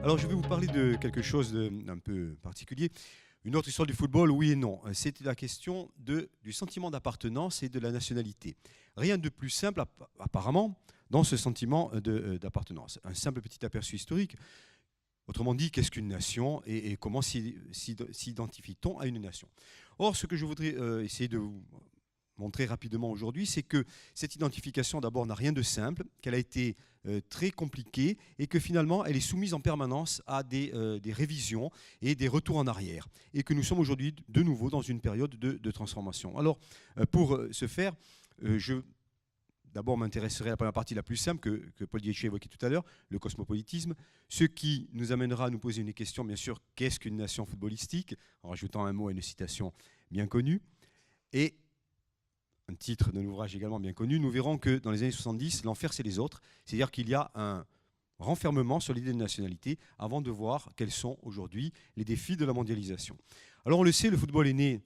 Alors je vais vous parler de quelque chose d'un peu particulier. Une autre histoire du football, oui et non. C'est la question du sentiment d'appartenance et de la nationalité. Rien de plus simple, apparemment, dans ce sentiment d'appartenance. Un simple petit aperçu historique. Autrement dit, qu'est-ce qu'une nation et comment s'identifie-t-on à une nation? Or, ce que je voudrais essayer de vous montrer rapidement aujourd'hui, c'est que cette identification, d'abord, n'a rien de simple, qu'elle a été très compliquée et que finalement, elle est soumise en permanence à des révisions et des retours en arrière. Et que nous sommes aujourd'hui de nouveau dans une période de transformation. Alors, pour ce faire, je d'abord m'intéresserai à la première partie la plus simple que Paul Dietschy évoquait tout à l'heure, le cosmopolitisme, ce qui nous amènera à nous poser une question, bien sûr, qu'est-ce qu'une nation footballistique, en rajoutant un mot à une citation bien connue, et un titre d'un ouvrage également bien connu, nous verrons que dans les années 70, l'enfer c'est les autres, c'est-à-dire qu'il y a un renfermement sur l'idée de nationalité avant de voir quels sont aujourd'hui les défis de la mondialisation. Alors on le sait, le football est né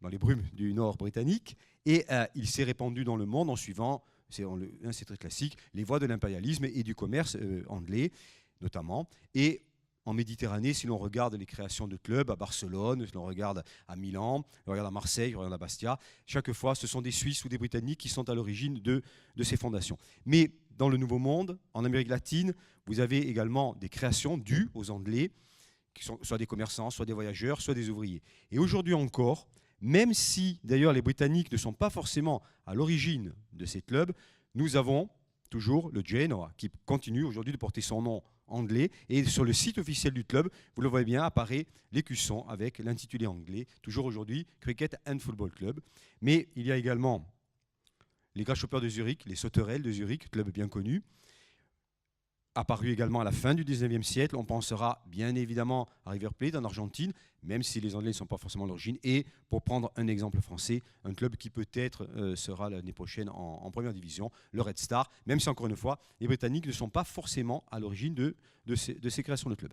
dans les brumes du nord britannique et il s'est répandu dans le monde en suivant, c'est très classique, les voies de l'impérialisme et du commerce anglais notamment. Et en Méditerranée, si l'on regarde les créations de clubs à Barcelone, si l'on regarde à Milan, si l'on regarde à Marseille, si l'on regarde à Bastia, chaque fois, ce sont des Suisses ou des Britanniques qui sont à l'origine de ces fondations. Mais dans le Nouveau Monde, en Amérique latine, vous avez également des créations dues aux Anglais, qui sont soit des commerçants, soit des voyageurs, soit des ouvriers. Et aujourd'hui encore, même si d'ailleurs les Britanniques ne sont pas forcément à l'origine de ces clubs, nous avons toujours le Genoa qui continue aujourd'hui de porter son nom anglais. Et sur le site officiel du club, vous le voyez bien, apparaît l'écusson avec l'intitulé anglais, toujours aujourd'hui Cricket and Football Club. Mais il y a également les Grasshoppers de Zurich, les Sauterelles de Zurich, club bien connu, apparu également à la fin du 19e siècle. On pensera bien évidemment à River Plate en Argentine, même si les Anglais ne sont pas forcément à l'origine. Et pour prendre un exemple français, un club qui peut-être sera l'année prochaine en première division, le Red Star, même si encore une fois, les Britanniques ne sont pas forcément à l'origine de ces créations de clubs.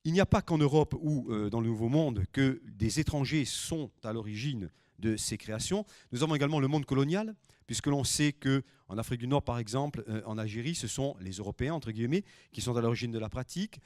Il n'y a pas qu'en Europe ou dans le Nouveau Monde que des étrangers sont à l'origine de ces créations. Nous avons également le monde colonial, puisque l'on sait qu'en Afrique du Nord, par exemple, en Algérie, ce sont les Européens, entre guillemets, qui sont à l'origine de la pratique,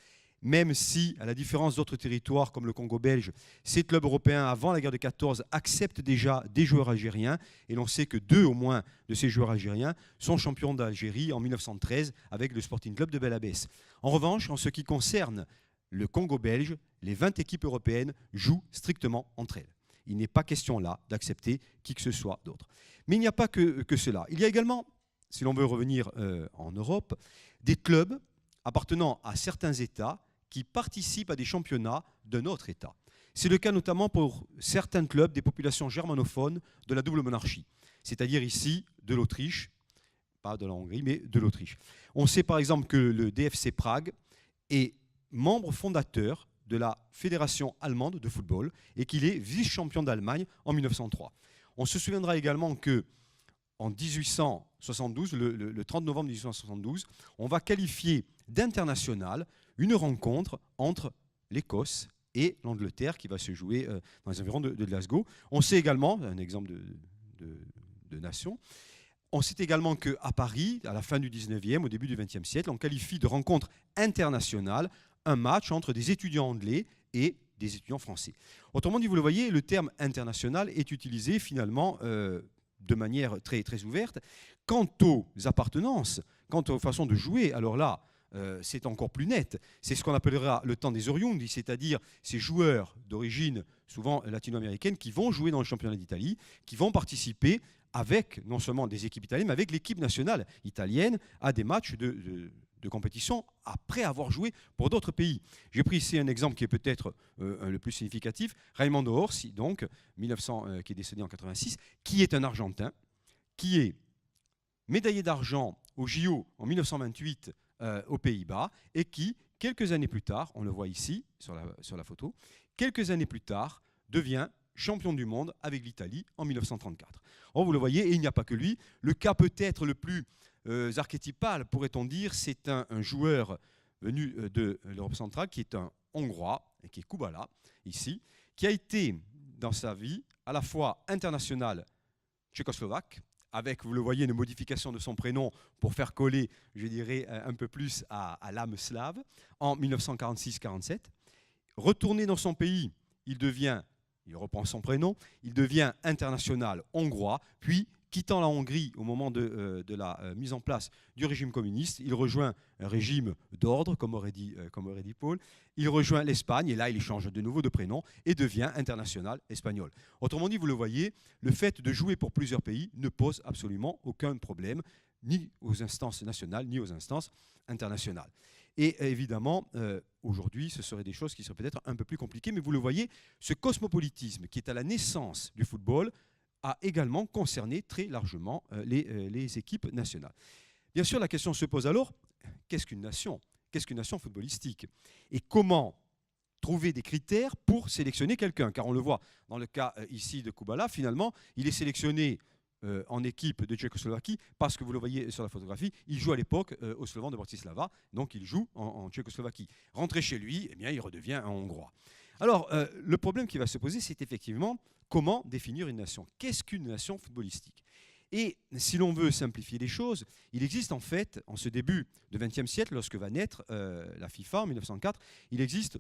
même si, à la différence d'autres territoires comme le Congo belge, ces clubs européens, avant la guerre de 14, acceptent déjà des joueurs algériens, et l'on sait que 2 au moins de ces joueurs algériens sont champions d'Algérie en 1913 avec le Sporting Club de Bel Abbès. En revanche, en ce qui concerne le Congo belge, les 20 équipes européennes jouent strictement entre elles. Il n'est pas question là d'accepter qui que ce soit d'autre. Mais il n'y a pas que cela. Il y a également, si l'on veut revenir en Europe, des clubs appartenant à certains États qui participent à des championnats d'un autre État. C'est le cas notamment pour certains clubs des populations germanophones de la double monarchie, c'est-à-dire ici de l'Autriche, pas de la Hongrie, mais de l'Autriche. On sait par exemple que le DFC Prague est membre fondateur de la Fédération allemande de football et qu'il est vice-champion d'Allemagne en 1903. On se souviendra également qu'en 1872, le 30 novembre 1872, on va qualifier d'international une rencontre entre l'Écosse et l'Angleterre qui va se jouer dans les environs de Glasgow. On sait également, un exemple de nation, on sait également qu'à Paris, à la fin du 19e, au début du 20e siècle, on qualifie de rencontre internationale un match entre des étudiants anglais et des étudiants français. Autrement dit, vous le voyez, le terme international est utilisé finalement de manière très, très ouverte. Quant aux appartenances, quant aux façons de jouer, alors là, c'est encore plus net. C'est ce qu'on appellera le temps des Oriundi, c'est-à-dire ces joueurs d'origine souvent latino-américaine qui vont jouer dans le championnat d'Italie, qui vont participer avec non seulement des équipes italiennes, mais avec l'équipe nationale italienne à des matchs de compétition après avoir joué pour d'autres pays. J'ai pris ici un exemple qui est peut-être le plus significatif. Raimondo Orsi, donc, qui est décédé en 86, qui est un Argentin, qui est médaillé d'argent au JO en 1928 aux Pays-Bas et qui, quelques années plus tard, on le voit ici sur la photo, quelques années plus tard, devient champion du monde avec l'Italie en 1934. Or, vous le voyez, et il n'y a pas que lui. Le cas peut-être le plus archétypal, pourrait-on dire, c'est un joueur venu de l'Europe centrale qui est un Hongrois, qui est Kubala, ici, qui a été dans sa vie à la fois international tchécoslovaque, avec, vous le voyez, une modification de son prénom pour faire coller, je dirais, un peu plus à l'âme slave, en 1946-47. Retourné dans son pays, il reprend son prénom, il devient international hongrois, puis quittant la Hongrie au moment de la mise en place du régime communiste, il rejoint un régime d'ordre, comme aurait dit Paul. Il rejoint l'Espagne, et là, il change de nouveau de prénom et devient international espagnol. Autrement dit, vous le voyez, le fait de jouer pour plusieurs pays ne pose absolument aucun problème, ni aux instances nationales, ni aux instances internationales. Et évidemment, aujourd'hui, ce seraient des choses qui seraient peut-être un peu plus compliquées, mais vous le voyez, ce cosmopolitisme qui est à la naissance du football a également concerné très largement les équipes nationales. Bien sûr, la question se pose alors, qu'est-ce qu'une nation? Qu'est-ce qu'une nation footballistique? Et comment trouver des critères pour sélectionner quelqu'un? Car on le voit dans le cas ici de Kubala, finalement, il est sélectionné en équipe de Tchécoslovaquie parce que vous le voyez sur la photographie, il joue à l'époque au Slovan de Bratislava, donc il joue en Tchécoslovaquie. Rentré chez lui, eh bien, il redevient un Hongrois. Alors, le problème qui va se poser, c'est effectivement comment définir une nation. Qu'est-ce qu'une nation footballistique? Et si l'on veut simplifier les choses, il existe en fait, en ce début du XXe siècle, lorsque va naître la FIFA en 1904, il existe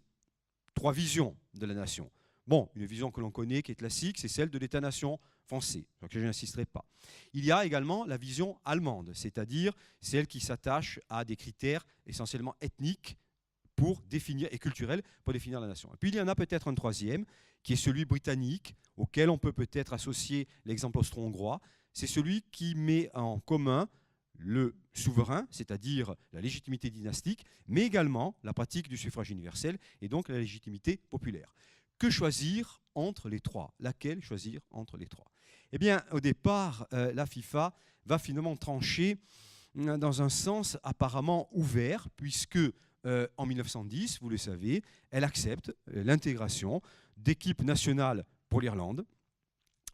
3 visions de la nation. Bon, une vision que l'on connaît, qui est classique, c'est celle de l'État-nation français, sur laquelle je n'insisterai pas. Il y a également la vision allemande, c'est-à-dire celle qui s'attache à des critères essentiellement ethniques pour définir, et culturels pour définir la nation. Et puis il y en a peut-être un troisième, qui est celui britannique, auquel on peut peut-être associer l'exemple austro-hongrois. C'est celui qui met en commun le souverain, c'est-à-dire la légitimité dynastique, mais également la pratique du suffrage universel et donc la légitimité populaire. Que choisir entre les trois? Laquelle choisir entre les trois? Eh bien, au départ, la FIFA va finalement trancher dans un sens apparemment ouvert, puisque en 1910, vous le savez, elle accepte l'intégration d'équipes nationales pour l'Irlande.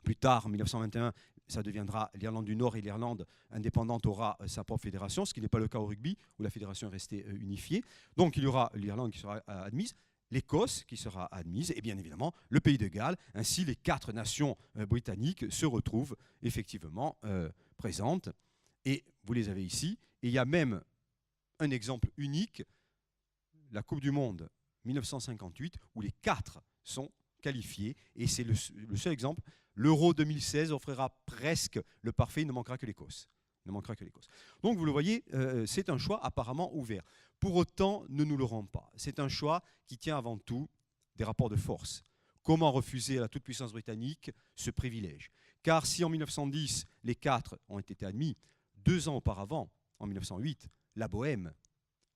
Plus tard, en 1921, ça deviendra l'Irlande du Nord et l'Irlande indépendante aura sa propre fédération, ce qui n'est pas le cas au rugby, où la fédération est restée unifiée. Donc il y aura l'Irlande qui sera admise, l'Écosse qui sera admise, et bien évidemment le Pays de Galles. Ainsi, les 4 nations britanniques se retrouvent effectivement présentes. Et vous les avez ici. Et il y a même un exemple unique, la Coupe du Monde 1958, où les 4 sont qualifiés. Et c'est le seul exemple. L'Euro 2016 offrira presque le parfait, il ne manquera que l'Écosse. Donc vous le voyez, c'est un choix apparemment ouvert. Pour autant, ne nous l'aurons pas. C'est un choix qui tient avant tout des rapports de force. Comment refuser à la toute-puissance britannique ce privilège? Car si en 1910, les 4 ont été admis, 2 ans auparavant, en 1908, la Bohème,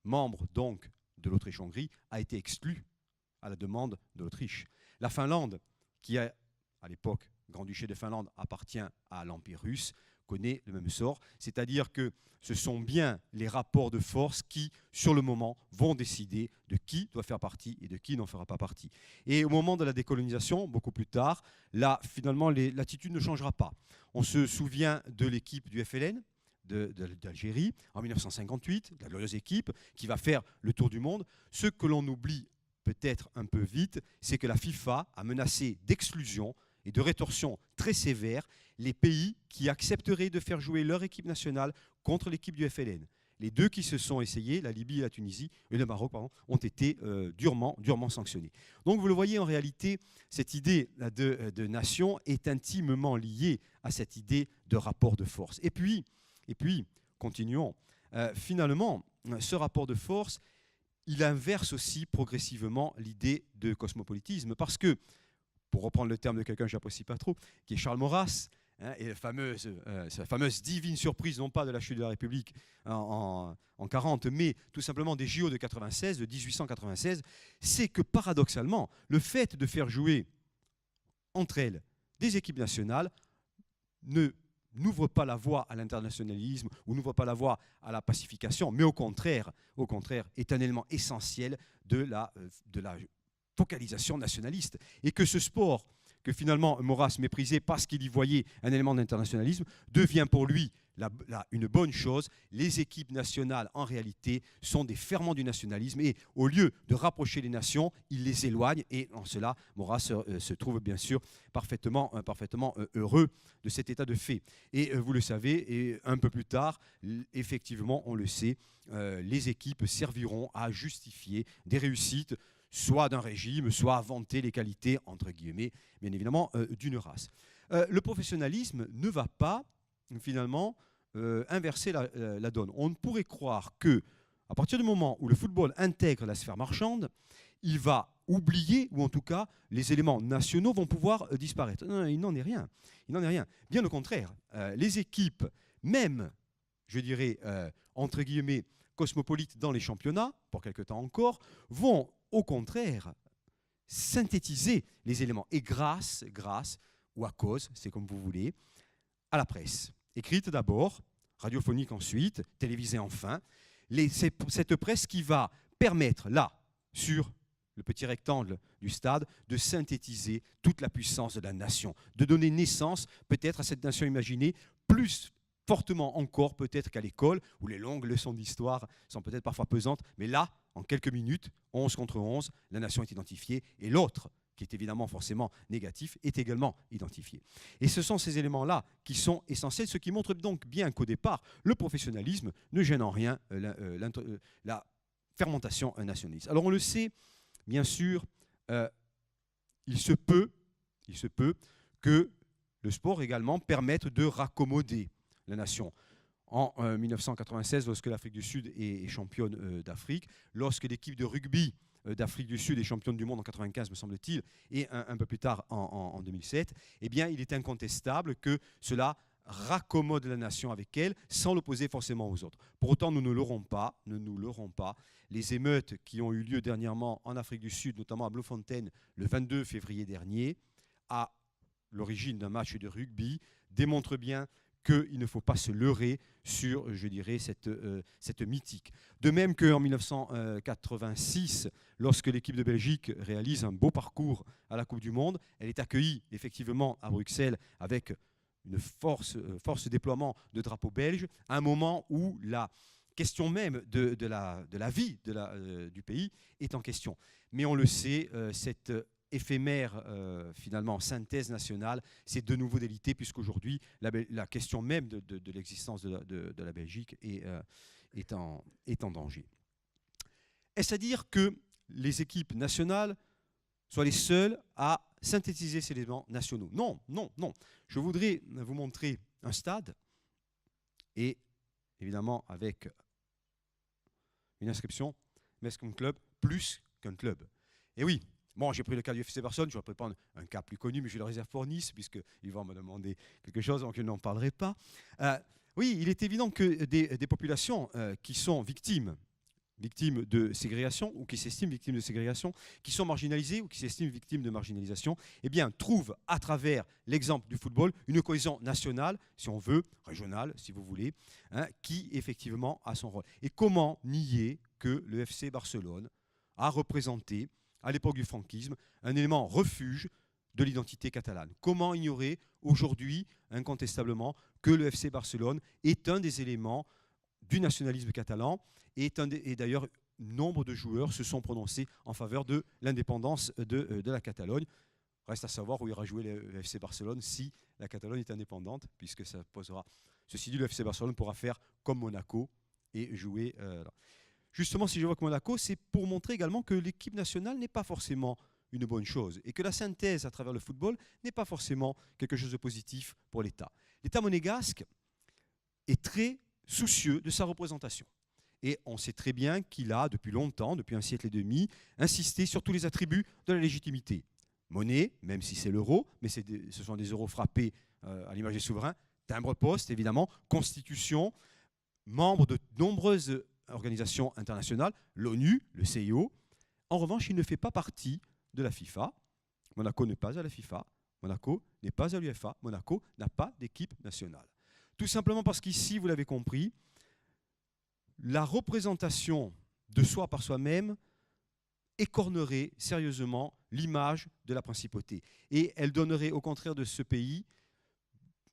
membre donc de l'Autriche-Hongrie, a été exclue à la demande de l'Autriche. La Finlande, qui est à l'époque Grand-Duché de Finlande, appartient à l'Empire russe, connaît le même sort, c'est-à-dire que ce sont bien les rapports de force qui, sur le moment, vont décider de qui doit faire partie et de qui n'en fera pas partie. Et au moment de la décolonisation, beaucoup plus tard, là, finalement, l'attitude ne changera pas. On se souvient de l'équipe du FLN, d'Algérie, en 1958, la glorieuse équipe qui va faire le tour du monde. Ce que l'on oublie peut-être un peu vite, c'est que la FIFA a menacé d'exclusion et de rétorsion très sévère les pays qui accepteraient de faire jouer leur équipe nationale contre l'équipe du FLN. Les 2 qui se sont essayés, la Libye et la Tunisie, et le Maroc, pardon, ont été durement sanctionnés. Donc vous le voyez, en réalité, cette idée de nation est intimement liée à cette idée de rapport de force. Et puis continuons. Finalement, ce rapport de force, il inverse aussi progressivement l'idée de cosmopolitisme, parce que, pour reprendre le terme de quelqu'un que je n'apprécie pas trop, qui est Charles Maurras, et la fameuse divine surprise, non pas de la chute de la République en 40, mais tout simplement des JO de 96, de 1896, c'est que paradoxalement, le fait de faire jouer entre elles des équipes nationales n'ouvre pas la voie à l'internationalisme ou n'ouvre pas la voie à la pacification, mais au contraire est un élément essentiel de la focalisation nationaliste. Et que ce sport, que finalement Maurras méprisait parce qu'il y voyait un élément d'internationalisme, devient pour lui une bonne chose. Les équipes nationales, en réalité, sont des ferments du nationalisme et au lieu de rapprocher les nations, ils les éloignent et en cela, Maurras se trouve bien sûr parfaitement heureux de cet état de fait. Et vous le savez, et un peu plus tard, effectivement, on le sait, les équipes serviront à justifier des réussites, soit d'un régime, soit à vanter les qualités, entre guillemets, bien évidemment, d'une race. Le professionnalisme ne va pas, finalement, inverser la donne. On ne pourrait croire que, à partir du moment où le football intègre la sphère marchande, il va oublier, ou en tout cas, les éléments nationaux vont pouvoir disparaître. Non, il n'en est rien. Il n'en est rien. Bien au contraire, les équipes, même, je dirais, entre guillemets, cosmopolites dans les championnats, pour quelque temps encore, vont au contraire synthétiser les éléments. Et grâce, ou à cause, c'est comme vous voulez, à la presse. Écrite d'abord, radiophonique ensuite, télévisée enfin. C'est cette presse qui va permettre, là, sur le petit rectangle du stade, de synthétiser toute la puissance de la nation, de donner naissance peut-être à cette nation imaginée plus fortement encore peut-être qu'à l'école, où les longues leçons d'histoire sont peut-être parfois pesantes, mais là, en quelques minutes, 11 contre 11, la nation est identifiée, et l'autre, qui est évidemment forcément négatif, est également identifié. Et ce sont ces éléments-là qui sont essentiels, ce qui montre donc bien qu'au départ, le professionnalisme ne gêne en rien la fermentation nationaliste. Alors on le sait, bien sûr, il se peut que le sport également permette de raccommoder la nation. En 1996, lorsque l'Afrique du Sud est championne d'Afrique, lorsque l'équipe de rugby d'Afrique du Sud est championne du monde en 1995, me semble-t-il, et un peu plus tard en 2007, eh bien, il est incontestable que cela raccommode la nation avec elle, sans l'opposer forcément aux autres. Pour autant, nous ne l'aurons pas, Les émeutes qui ont eu lieu dernièrement en Afrique du Sud, notamment à Bloemfontein, le 22 février dernier, à l'origine d'un match de rugby, démontrent bien qu'il ne faut pas se leurrer sur, je dirais, cette mythique. De même qu'en 1986, lorsque l'équipe de Belgique réalise un beau parcours à la Coupe du Monde, elle est accueillie effectivement à Bruxelles avec une force déploiement de drapeau belge, à un moment où la question même de la vie du pays est en question. Mais on le sait, cette éphémère, finalement, synthèse nationale, c'est de nouveau délité, puisqu'aujourd'hui, la question même de l'existence de la Belgique est en danger. Est-ce à dire que les équipes nationales soient les seules à synthétiser ces éléments nationaux? Non, non, non. Je voudrais vous montrer un stade, et évidemment avec une inscription, Metz Club, plus qu'un club. Et oui, bon, j'ai pris le cas du FC Barcelone, je vais prendre un cas plus connu, mais je le réserve pour Nice, puisqu'ils vont me demander quelque chose, donc je n'en parlerai pas. Oui, il est évident que des populations qui sont victimes de ségrégation, ou qui s'estiment victimes de ségrégation, qui sont marginalisées ou qui s'estiment victimes de marginalisation, eh bien, trouvent à travers l'exemple du football une cohésion nationale, si on veut, régionale, si vous voulez, qui effectivement a son rôle. Et comment nier que le FC Barcelone a représenté, à l'époque du franquisme, un élément refuge de l'identité catalane? Comment ignorer aujourd'hui, incontestablement, que le FC Barcelone est un des éléments du nationalisme catalan, et d'ailleurs, nombre de joueurs se sont prononcés en faveur de l'indépendance de la Catalogne. Reste à savoir où ira jouer le FC Barcelone si la Catalogne est indépendante, puisque ça posera. Ceci dit, le FC Barcelone pourra faire comme Monaco et jouer. Justement, si j'évoque Monaco, c'est pour montrer également que l'équipe nationale n'est pas forcément une bonne chose et que la synthèse à travers le football n'est pas forcément quelque chose de positif pour l'État. L'État monégasque est très soucieux de sa représentation. Et on sait très bien qu'il a, depuis longtemps, depuis un siècle et demi, insisté sur tous les attributs de la légitimité. Monnaie, même si c'est l'euro, mais ce sont des euros frappés à l'image des souverains, timbre-poste, évidemment, constitution, membre de nombreuses organisations internationales, l'ONU, le CIO. En revanche, il ne fait pas partie de la FIFA. Monaco n'est pas à la FIFA. Monaco n'est pas à l'UEFA. Monaco n'a pas d'équipe nationale. Tout simplement parce qu'ici, vous l'avez compris, la représentation de soi par soi-même écornerait sérieusement l'image de la principauté. Et elle donnerait au contraire de ce pays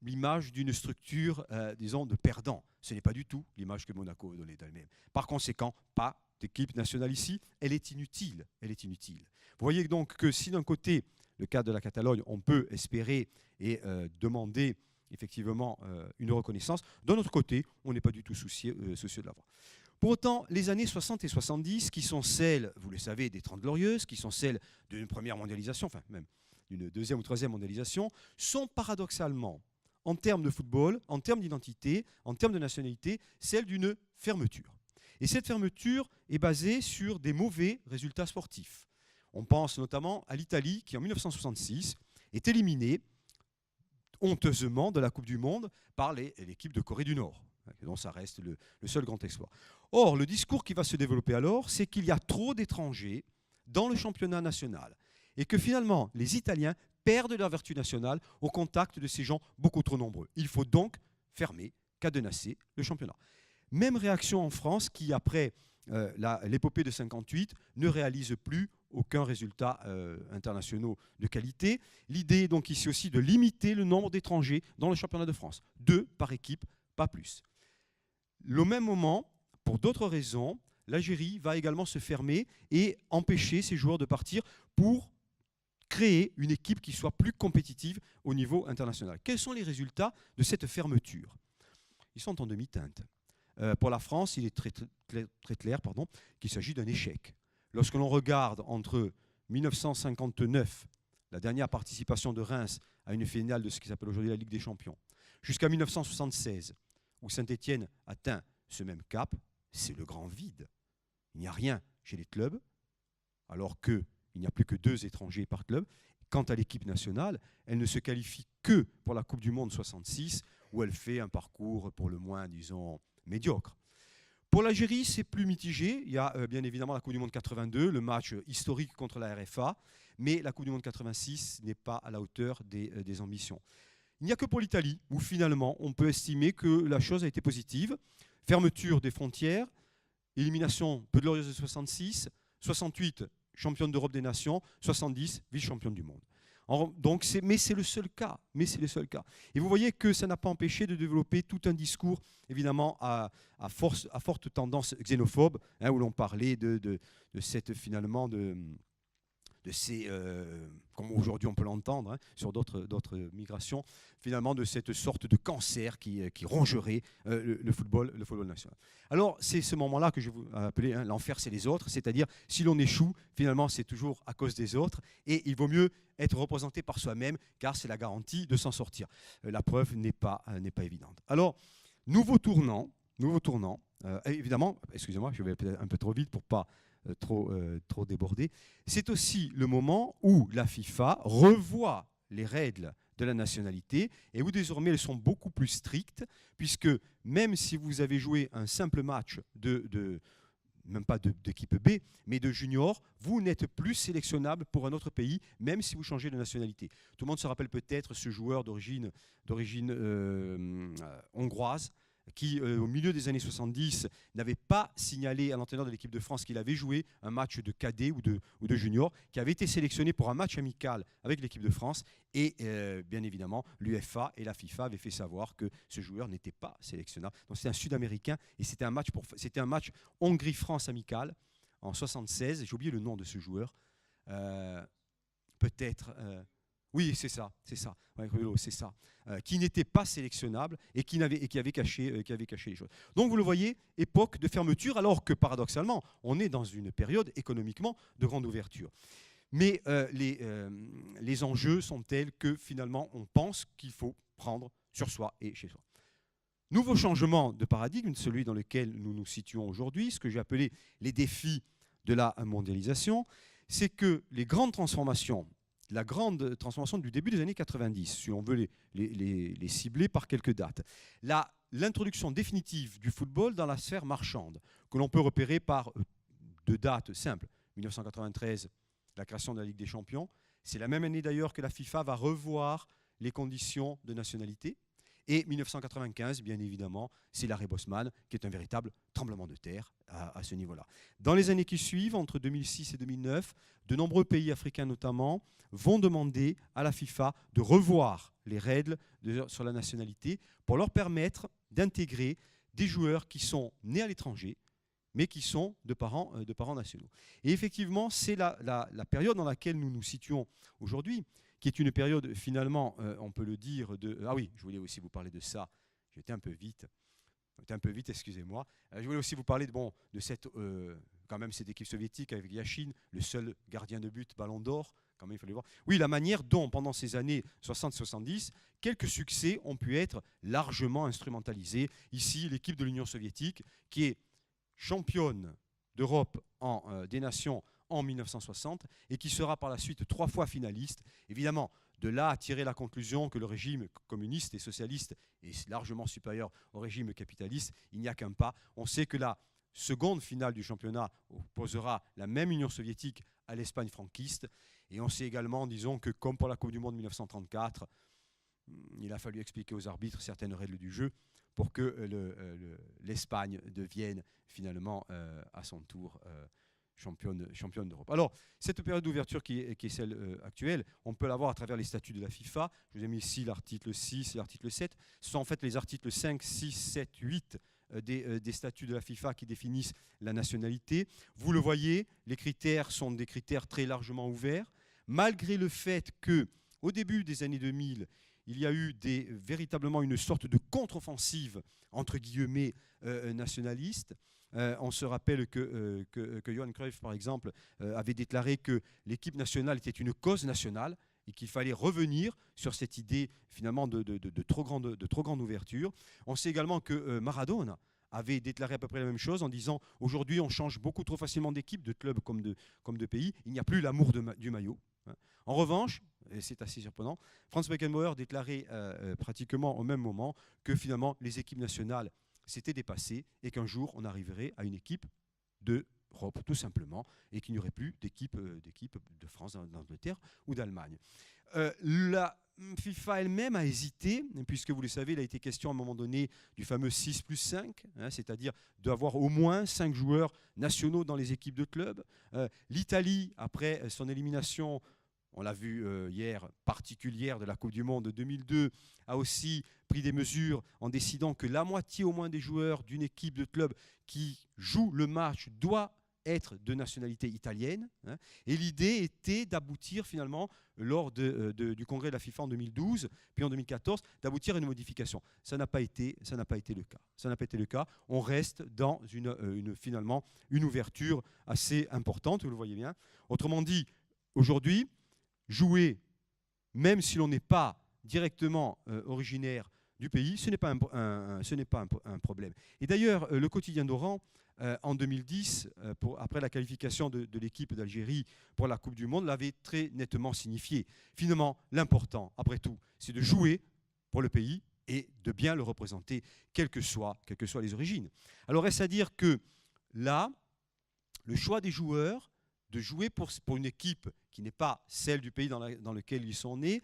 l'image d'une structure, disons, de perdant. Ce n'est pas du tout l'image que Monaco veut donner d'elle-même. Par conséquent, pas d'équipe nationale ici, elle est inutile. Elle est inutile. Vous voyez donc que si d'un côté, le cas de la Catalogne, on peut espérer et demander effectivement une reconnaissance, d'un autre côté, on n'est pas du tout soucieux de l'avoir. Pour autant, les années 60 et 70, qui sont celles, vous le savez, des 30 Glorieuses, qui sont celles d'une première mondialisation, enfin même d'une deuxième ou troisième mondialisation, sont paradoxalement, en termes de football, en termes d'identité, en termes de nationalité, celles d'une fermeture. Et cette fermeture est basée sur des mauvais résultats sportifs. On pense notamment à l'Italie qui, en 1966, est éliminée honteusement de la Coupe du Monde par l'équipe de Corée du Nord. Et donc ça reste le seul grand exploit. Or, le discours qui va se développer alors, c'est qu'il y a trop d'étrangers dans le championnat national et que finalement, les Italiens perdent leur vertu nationale au contact de ces gens beaucoup trop nombreux. Il faut donc fermer, cadenasser le championnat. Même réaction en France qui, après l'épopée de 58, ne réalise plus aucun résultat international de qualité. L'idée est donc ici aussi de limiter le nombre d'étrangers dans le championnat de France. 2 par équipe, pas plus. Au même moment, pour d'autres raisons, l'Algérie va également se fermer et empêcher ses joueurs de partir pour créer une équipe qui soit plus compétitive au niveau international. Quels sont les résultats de cette fermeture? Ils sont en demi-teinte. Pour la France, il est très clair qu'il s'agit d'un échec. Lorsque l'on regarde entre 1959, la dernière participation de Reims à une finale de ce qui s'appelle aujourd'hui la Ligue des Champions, jusqu'à 1976, où Saint-Étienne atteint ce même cap, c'est le grand vide. Il n'y a rien chez les clubs, alors qu'il n'y a plus que 2 étrangers par club. Quant à l'équipe nationale, elle ne se qualifie que pour la Coupe du Monde 66, où elle fait un parcours pour le moins, disons, médiocre. Pour l'Algérie, c'est plus mitigé. Il y a bien évidemment la Coupe du Monde 82, le match historique contre la RFA, mais la Coupe du Monde 86 n'est pas à la hauteur des ambitions. Il n'y a que pour l'Italie, où finalement on peut estimer que la chose a été positive. Fermeture des frontières, élimination peu glorieuse de 66, 68 championne d'Europe des Nations, 70 vice-championne du monde. Donc, mais c'est le seul cas. Et vous voyez que ça n'a pas empêché de développer tout un discours, évidemment, à forte tendance xénophobe, où l'on parlait de cette, finalement, de ces, comme aujourd'hui on peut l'entendre, sur d'autres migrations, finalement de cette sorte de cancer qui rongerait le football national. Alors c'est ce moment-là que je vais vous appeler l'enfer c'est les autres, c'est-à-dire si l'on échoue, finalement c'est toujours à cause des autres et il vaut mieux être représenté par soi-même car c'est la garantie de s'en sortir. La preuve n'est pas évidente. Alors, nouveau tournant, évidemment, excusez-moi, je vais un peu trop vite pour pas trop débordé. C'est aussi le moment où la FIFA revoit les règles de la nationalité et où désormais elles sont beaucoup plus strictes, puisque même si vous avez joué un simple match même pas d'équipe B, mais de junior, vous n'êtes plus sélectionnable pour un autre pays, même si vous changez de nationalité. Tout le monde se rappelle peut-être ce joueur d'origine hongroise, qui, au milieu des années 70, n'avait pas signalé à l'entraîneur de l'équipe de France qu'il avait joué un match de cadet ou de junior, qui avait été sélectionné pour un match amical avec l'équipe de France. Et bien évidemment, l'UEFA et la FIFA avaient fait savoir que ce joueur n'était pas sélectionnable. Donc c'était un Sud-Américain et c'était un match Hongrie-France amical en 76. J'ai oublié le nom de ce joueur. Peut-être... oui, c'est ça. Ouais, c'est ça. Qui n'était pas sélectionnable et qui avait caché les choses. Donc vous le voyez, époque de fermeture, alors que paradoxalement, on est dans une période économiquement de grande ouverture. Mais les enjeux sont tels que finalement, on pense qu'il faut prendre sur soi et chez soi. Nouveau changement de paradigme, celui dans lequel nous nous situons aujourd'hui, ce que j'ai appelé les défis de la mondialisation, c'est que les grandes transformations, la grande transformation du début des années 90, si on veut les cibler par quelques dates. L'introduction définitive du football dans la sphère marchande, que l'on peut repérer par 2 dates simples. 1993, la création de la Ligue des Champions. C'est la même année d'ailleurs que la FIFA va revoir les conditions de nationalité. Et 1995, bien évidemment, c'est l'arrêt Bosman, qui est un véritable tremblement de terre à ce niveau-là. Dans les années qui suivent, entre 2006 et 2009, de nombreux pays africains notamment vont demander à la FIFA de revoir les règles sur la nationalité pour leur permettre d'intégrer des joueurs qui sont nés à l'étranger, mais qui sont de parents nationaux. Et effectivement, c'est la période dans laquelle nous nous situons aujourd'hui, qui est une période finalement, on peut le dire, Ah oui, je voulais aussi vous parler de ça, j'étais un peu vite, excusez-moi. Je voulais aussi vous parler de cette, quand même cette équipe soviétique avec Yashin, le seul gardien de but Ballon d'Or, quand même il fallait voir. Oui, la manière dont pendant ces années 60-70, quelques succès ont pu être largement instrumentalisés. Ici, l'équipe de l'Union soviétique qui est championne d'Europe des nations en 1960 et qui sera par la suite 3 fois finaliste. Évidemment, de là à tirer la conclusion que le régime communiste et socialiste est largement supérieur au régime capitaliste, il n'y a qu'un pas. On sait que la seconde finale du championnat opposera la même Union soviétique à l'Espagne franquiste. Et on sait également, disons, que comme pour la Coupe du Monde 1934, il a fallu expliquer aux arbitres certaines règles du jeu pour que l'Espagne devienne finalement à son tour championne d'Europe. Alors, cette période d'ouverture qui est celle actuelle, on peut la voir à travers les statuts de la FIFA. Je vous ai mis ici l'article 6 et l'article 7. Ce sont en fait les articles 5, 6, 7, 8 des statuts de la FIFA qui définissent la nationalité. Vous le voyez, les critères sont des critères très largement ouverts, malgré le fait qu'au début des années 2000, il y a eu véritablement une sorte de contre-offensive, entre guillemets, nationaliste. On se rappelle que Johan Cruyff, par exemple, avait déclaré que l'équipe nationale était une cause nationale et qu'il fallait revenir sur cette idée finalement de trop grande ouverture. On sait également que Maradona avait déclaré à peu près la même chose en disant « Aujourd'hui, on change beaucoup trop facilement d'équipe, de club comme de pays. Il n'y a plus l'amour du maillot. » En revanche, et c'est assez surprenant, Franz Beckenbauer déclarait pratiquement au même moment que finalement les équipes nationales s'étaient dépassées et qu'un jour on arriverait à une équipe d'Europe tout simplement et qu'il n'y aurait plus d'équipe de France, d'Angleterre ou d'Allemagne. La FIFA elle-même a hésité, puisque vous le savez, il a été question à un moment donné du fameux 6+5, c'est-à-dire d'avoir au moins 5 joueurs nationaux dans les équipes de clubs. L'Italie, après son élimination, on l'a vu hier, particulière de la Coupe du Monde 2002, a aussi pris des mesures en décidant que la moitié au moins des joueurs d'une équipe de club qui joue le match doit être de nationalité italienne. Et l'idée était d'aboutir finalement, lors du congrès de la FIFA en 2012, puis en 2014, d'aboutir à une modification. Ça n'a pas été le cas. Ça n'a pas été le cas. On reste dans finalement une ouverture assez importante, vous le voyez bien. Autrement dit, aujourd'hui, jouer, même si l'on n'est pas directement originaire du pays, ce n'est pas un problème. Et d'ailleurs, le quotidien d'Oran, en 2010, après la qualification de l'équipe d'Algérie pour la Coupe du Monde, l'avait très nettement signifié. Finalement, l'important, après tout, c'est de jouer pour le pays et de bien le représenter, quelles que soient les origines. Alors, est-ce à dire que là, le choix des joueurs de jouer pour une équipe qui n'est pas celle du pays dans lequel ils sont nés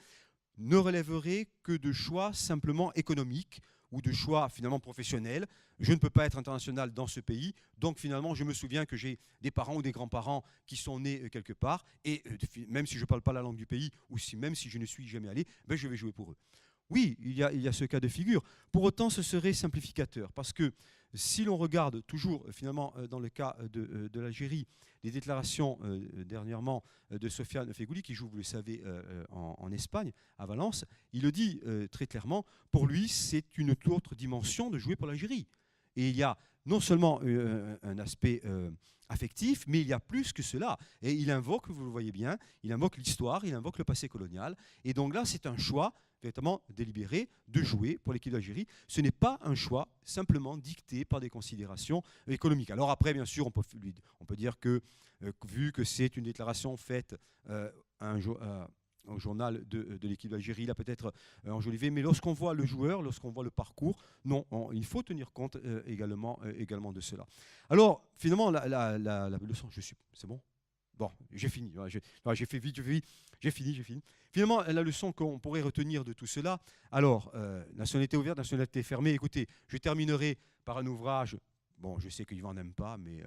ne relèverait que de choix simplement économiques ou de choix finalement professionnels. Je ne peux pas être international dans ce pays, donc finalement je me souviens que j'ai des parents ou des grands-parents qui sont nés quelque part, et même si je ne parle pas la langue du pays, ou même si je ne suis jamais allé, ben je vais jouer pour eux. Oui, il y a ce cas de figure. Pour autant, ce serait simplificateur, parce que si l'on regarde toujours, finalement, dans le cas de l'Algérie, les déclarations dernièrement de Sofiane Feghouli, qui joue, vous le savez, en Espagne, à Valence, il le dit très clairement, pour lui, c'est une autre dimension de jouer pour l'Algérie. Et il y a non seulement un aspect affectif, mais il y a plus que cela. Et il invoque, vous le voyez bien, il invoque l'histoire, il invoque le passé colonial. Et donc là, c'est un choix véritablement délibéré de jouer pour l'équipe d'Algérie. Ce n'est pas un choix simplement dicté par des considérations économiques. Alors après, bien sûr, on peut dire que, vu que c'est une déclaration faite au journal de l'équipe d'Algérie, il a peut-être enjolivé, mais lorsqu'on voit le joueur, lorsqu'on voit le parcours, non, il faut tenir compte également de cela. Alors, finalement, la leçon, c'est bon ? Bon, j'ai fini. J'ai fait vite, j'ai fini. Finalement, la leçon qu'on pourrait retenir de tout cela, alors, nationalité ouverte, nationalité fermée, écoutez, je terminerai par un ouvrage, bon, je sais que Yvan n'aime pas, mais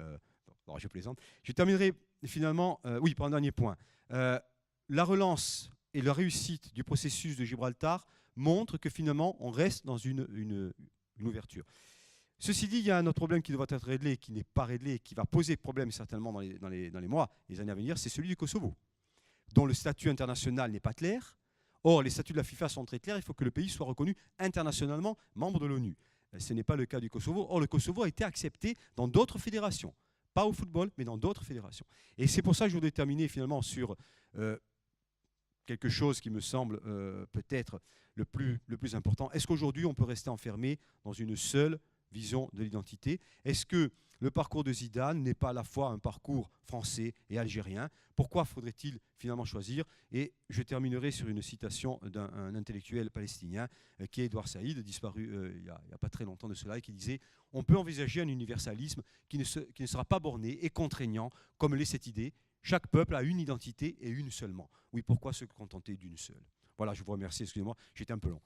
bon, je plaisante. Je terminerai finalement, oui, par un dernier point. La relance et la réussite du processus de Gibraltar montrent que finalement, on reste dans une ouverture. Ceci dit, il y a un autre problème qui devrait être réglé, qui n'est pas réglé, qui va poser problème certainement dans les mois, les années à venir, c'est celui du Kosovo, dont le statut international n'est pas clair. Or, les statuts de la FIFA sont très clairs, il faut que le pays soit reconnu internationalement membre de l'ONU. Ce n'est pas le cas du Kosovo. Or, le Kosovo a été accepté dans d'autres fédérations, pas au football, mais dans d'autres fédérations. Et c'est pour ça que je voudrais terminer finalement sur quelque chose qui me semble peut-être le plus important. Est-ce qu'aujourd'hui, on peut rester enfermé dans une seule vision de l'identité? Est-ce que le parcours de Zidane n'est pas à la fois un parcours français et algérien? Pourquoi faudrait-il finalement choisir? Et je terminerai sur une citation d'un intellectuel palestinien qui est Edouard Saïd, disparu il n'y a pas très longtemps de cela, et qui disait « On peut envisager un universalisme qui ne sera pas borné et contraignant, comme l'est cette idée. Chaque peuple a une identité et une seulement. » Oui, pourquoi se contenter d'une seule? Voilà, je vous remercie, excusez-moi, j'étais un peu long.